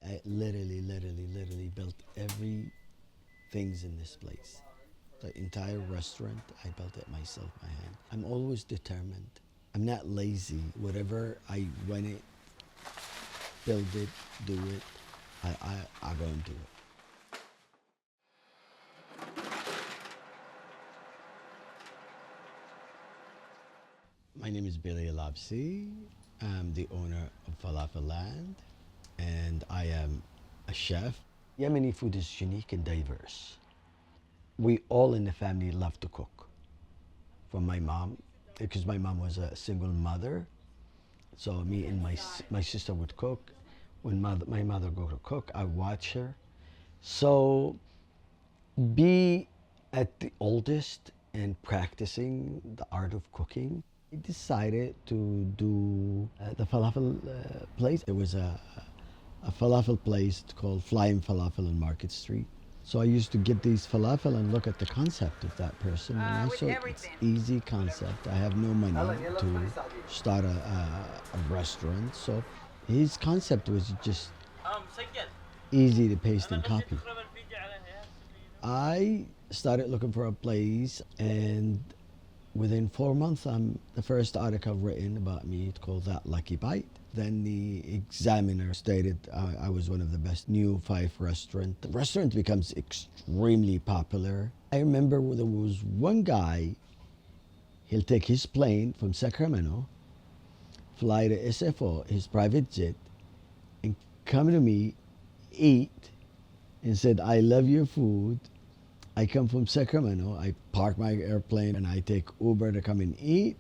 I literally built every things in this place. The entire restaurant, I built it myself by hand. I'm always determined. I'm not lazy. Whatever I want it, build it, do it, I go and do it. My name is Billy Alabsi. I'm the owner of Falafel Land, and I am a chef. Yemeni food is unique and diverse. We all in the family love to cook. From my mom, because my mom was a single mother, so me and my sister would cook. When my mother go to cook, I watch her. So be at the oldest and practicing the art of cooking. I decided to do the falafel place. There was a falafel place called Flying Falafel on Market Street. So I used to get these falafel and look at the concept of that person, and I saw it's easy concept. I have no money to start a restaurant, so his concept was just easy to paste and copy. I started looking for a place, and within 4 months, I'm the first article written about me. It's called That Lucky Bite. Then the Examiner stated I was one of the best new 5 restaurant. The restaurant becomes extremely popular. I remember there was one guy, he'll take his plane from Sacramento, fly to SFO, his private jet, and come to me, eat, and said, I love your food. I come from Sacramento, I park my airplane and I take Uber to come and eat,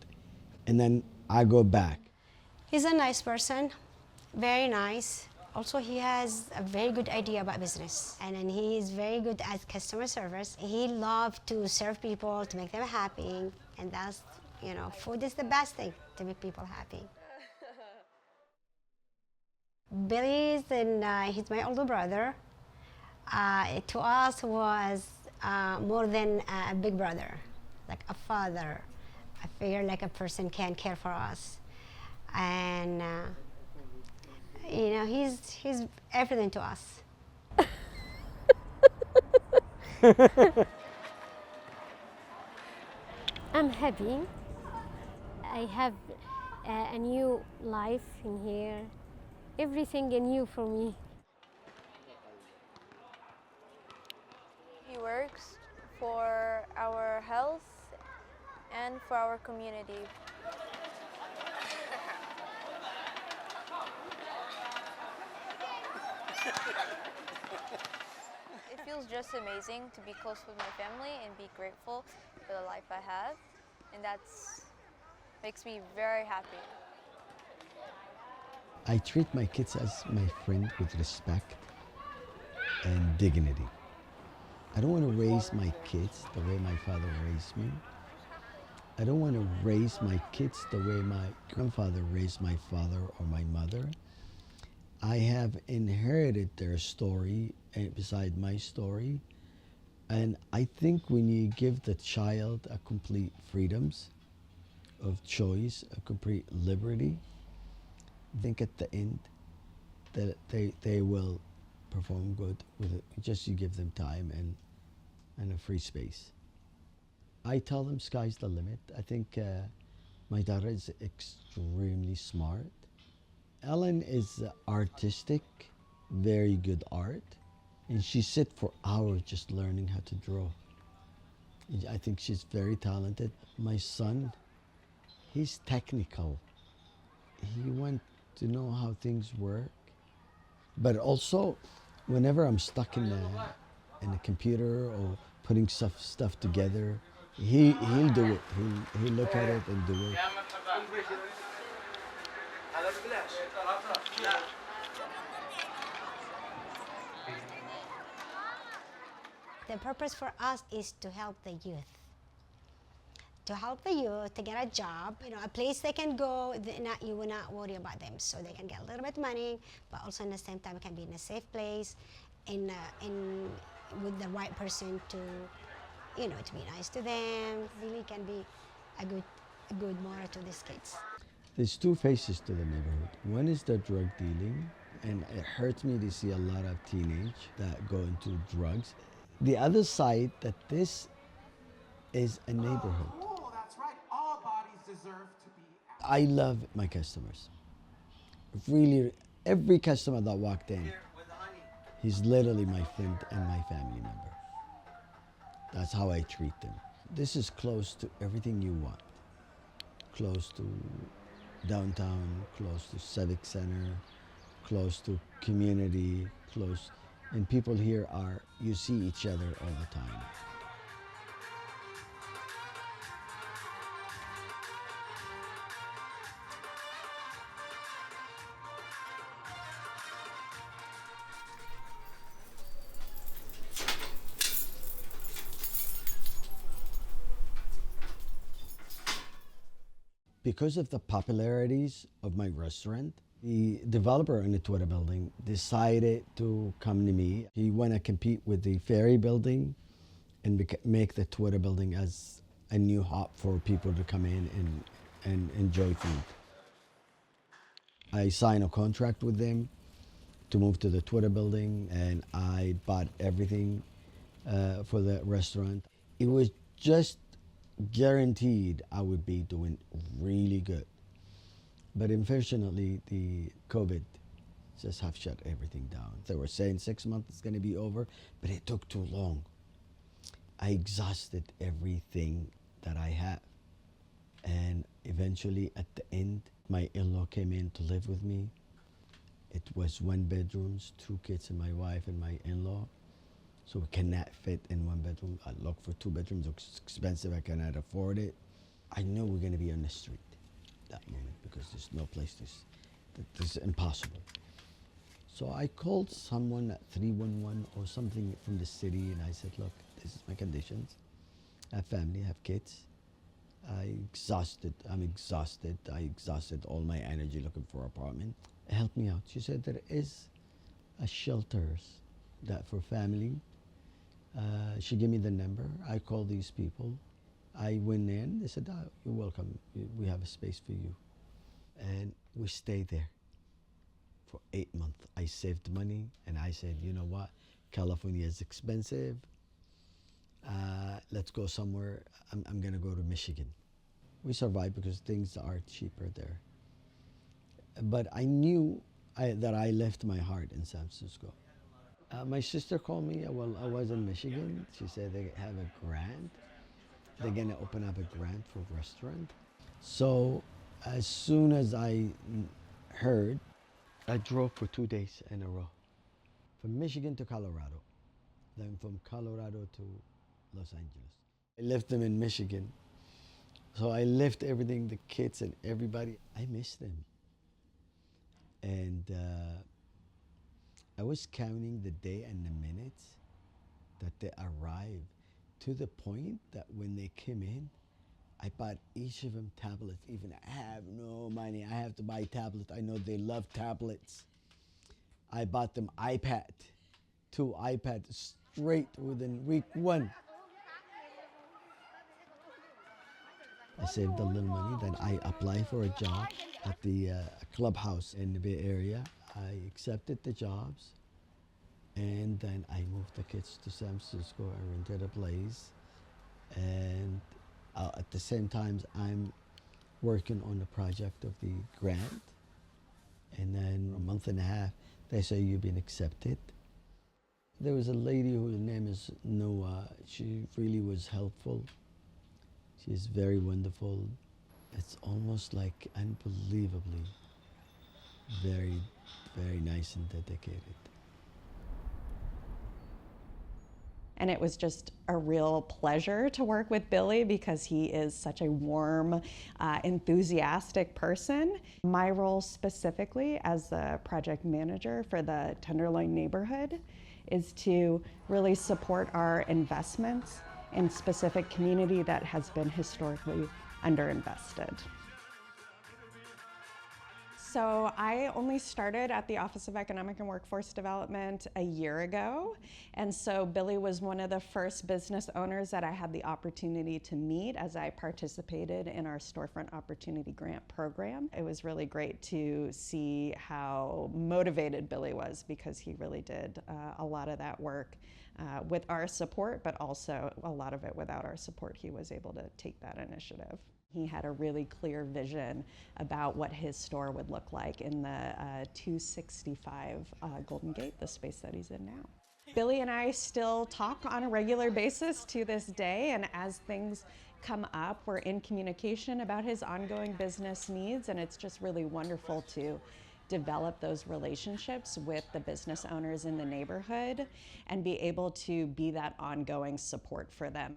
and then I go back. He's a nice person, very nice. Also, he has a very good idea about business, and then he is very good at customer service. He loves to serve people, to make them happy, and that's, food is the best thing to make people happy. Billy he's my older brother. To us was more than a big brother, like a father. I figure like a person can care for us, and he's everything to us. I'm happy. I have a new life in here. Everything new for me. He works for our health and for our community. It feels just amazing to be close with my family and be grateful for the life I have, and that's makes me very happy. I treat my kids as my friend with respect and dignity. I don't want to raise my kids the way my father raised me. I don't want to raise my kids the way my grandfather raised my father or my mother. I have inherited their story beside my story. And I think when you give the child a complete freedoms of choice, a complete liberty, I think at the end that they will perform good with it. Just you give them time and a free space. I tell them sky's the limit. I think my daughter is extremely smart. Ellen is artistic, very good art, and she sit for hours just learning how to draw. I think she's very talented. My son, he's technical. He wants to know how things work, but also whenever I'm stuck in a computer or putting stuff together, he'll do it. He'll look at it and do it. The purpose for us is to help the youth. To help the youth to get a job, a place they can go, you will not worry about them. So they can get a little bit of money, but also at the same time can be in a safe place, in with the right person to be nice to them. Really can be a good moral to these kids. There's 2 faces to the neighborhood. One is the drug dealing, And it hurts me to see a lot of teenage that go into drugs. The other side, that this is a neighborhood. Oh, that's right. All bodies deserve to be. I love my customers. Really, every customer that walked in, he's literally my friend and my family member. That's how I treat them. This is close to everything you want. Close to downtown, close to Civic Center, close to community, close. And people here are, you see each other all the time. Because of the popularities of my restaurant, the developer in the Twitter building decided to come to me. He want to compete with the Ferry building and make the Twitter building as a new hub for people to come in and enjoy food. I signed a contract with them to move to the Twitter building, and I bought everything for the restaurant. It was just guaranteed I would be doing really good. But unfortunately, the COVID just have shut everything down. They were saying 6 months is gonna be over, but it took too long. I exhausted everything that I had. And eventually at the end, my in-law came in to live with me. It was 1 bedrooms, 2 kids and my wife and my in-law. So we cannot fit in 1 bedroom. I looked for 2 bedrooms, it's expensive, I cannot afford it. I knew we're gonna be on the street that moment because there's no place this is impossible. So I called someone at 311 or something from the city and I said, look, this is my conditions. I have family, I have kids. I'm exhausted. I exhausted all my energy looking for an apartment. Help me out. She said there is a shelters that for family. She gave me the number. I called these people. I went in. They said, oh, you're welcome. We have a space for you. And we stayed there for 8 months. I saved money and I said, you know what? California is expensive. Let's go somewhere. I'm gonna go to Michigan. We survived because things are cheaper there. But I knew that I left my heart in San Francisco. My sister called me while I was in Michigan. She said they have a grant. They're gonna open up a grant for a restaurant. So as soon as I heard, I drove for 2 days in a row. From Michigan to Colorado, then from Colorado to Los Angeles. I left them in Michigan. So I left everything, the kids and everybody. I miss them. And I was counting the day and the minutes that they arrived, to the point that when they came in, I bought each of them tablets. Even I have no money, I have to buy tablets. I know they love tablets. I bought them iPad, 2 iPads straight within week 1. I saved a little money, then I applied for a job at the clubhouse in the Bay Area. I accepted the jobs, and then I moved the kids to San Francisco. I rented a place, and at the same time, I'm working on the project of the grant. And then a month and a half, they say you've been accepted. There was a lady whose name is Noah. She really was helpful. She's very wonderful. It's almost like unbelievably very, very nice and dedicated. And it was just a real pleasure to work with Billy because he is such a warm, enthusiastic person. My role specifically as the project manager for the Tenderloin neighborhood is to really support our investments in specific community that has been historically underinvested. So I only started at the Office of Economic and Workforce Development a year ago. And so Billy was one of the first business owners that I had the opportunity to meet as I participated in our Storefront Opportunity Grant program. It was really great to see how motivated Billy was, because he really did a lot of that work with our support, but also a lot of it without our support. He was able to take that initiative. He had a really clear vision about what his store would look like in the 265 Golden Gate, the space that he's in now. Billy and I still talk on a regular basis to this day, and as things come up, we're in communication about his ongoing business needs, and it's just really wonderful to develop those relationships with the business owners in the neighborhood and be able to be that ongoing support for them.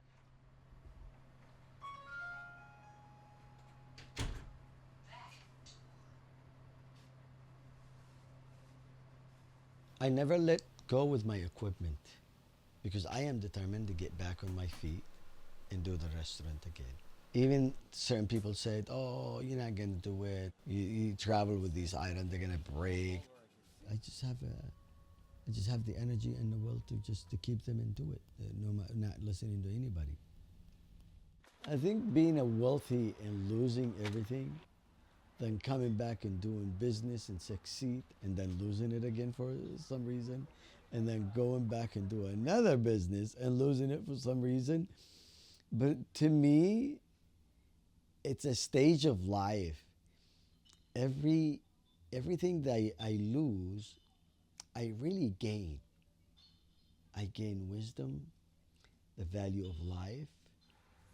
I never let go with my equipment because I am determined to get back on my feet and do the restaurant again. Even certain people said, oh, you're not gonna do it. You travel with these items, they're gonna break. I just have the energy and the will to keep them and do it, not listening to anybody. I think being a wealthy and losing everything, then coming back and doing business and succeed, and then losing it again for some reason, and then going back and do another business and losing it for some reason. But to me, it's a stage of life. Everything that I lose, I really gain. I gain wisdom, the value of life.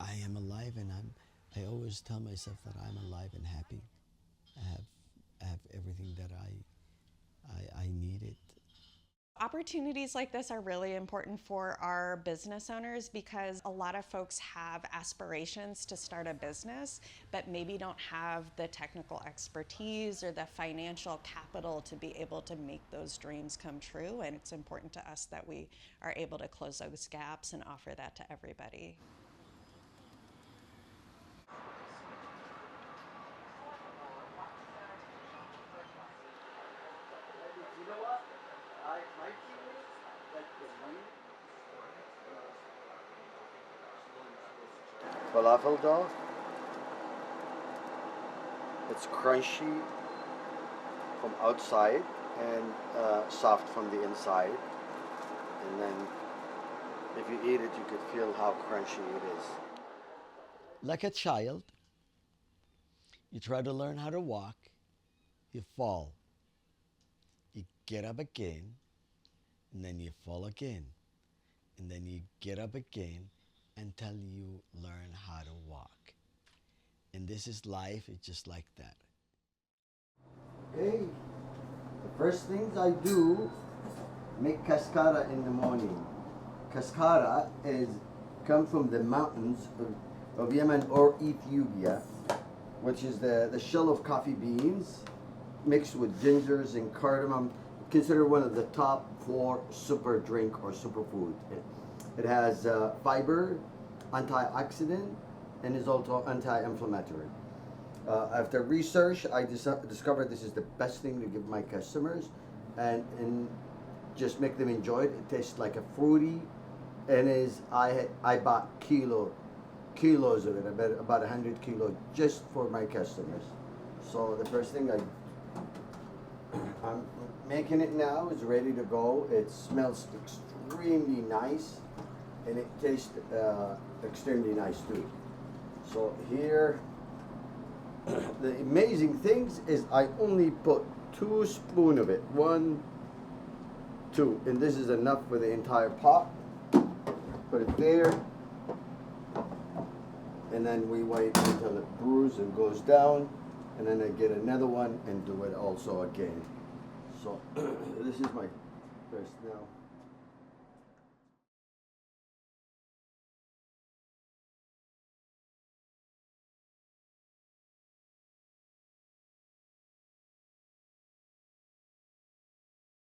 I am alive, and I always tell myself that I'm alive and happy. I have everything that I needed. Opportunities like this are really important for our business owners, because a lot of folks have aspirations to start a business, but maybe don't have the technical expertise or the financial capital to be able to make those dreams come true. And it's important to us that we are able to close those gaps and offer that to everybody. Falafel dough. It's crunchy from outside and soft from the inside. And then if you eat it, you could feel how crunchy it is. Like a child, you try to learn how to walk, you fall. You get up again, and then you fall again. And then you get up again until you learn how to walk. And this is life, it's just like that. Okay, the first things I do, make cascara in the morning. Cascara comes from the mountains of Yemen or Ethiopia, which is the shell of coffee beans mixed with gingers and cardamom. Considered one of the top 4 super drink or superfood. It has fiber, antioxidant, and is also anti-inflammatory. After research, I discovered this is the best thing to give my customers, and just make them enjoy it. It tastes like a fruity, and I bought kilos of it, about 100 kilos just for my customers. So the first thing I'm making it now, is ready to go. It smells extremely nice, and it tastes extremely nice too. So here, the amazing things is I only put 2 spoons of it. 1, 2, and this is enough for the entire pot. Put it there, and then we wait until it brews and goes down, and then I get another one and do it also again. So this is my first now.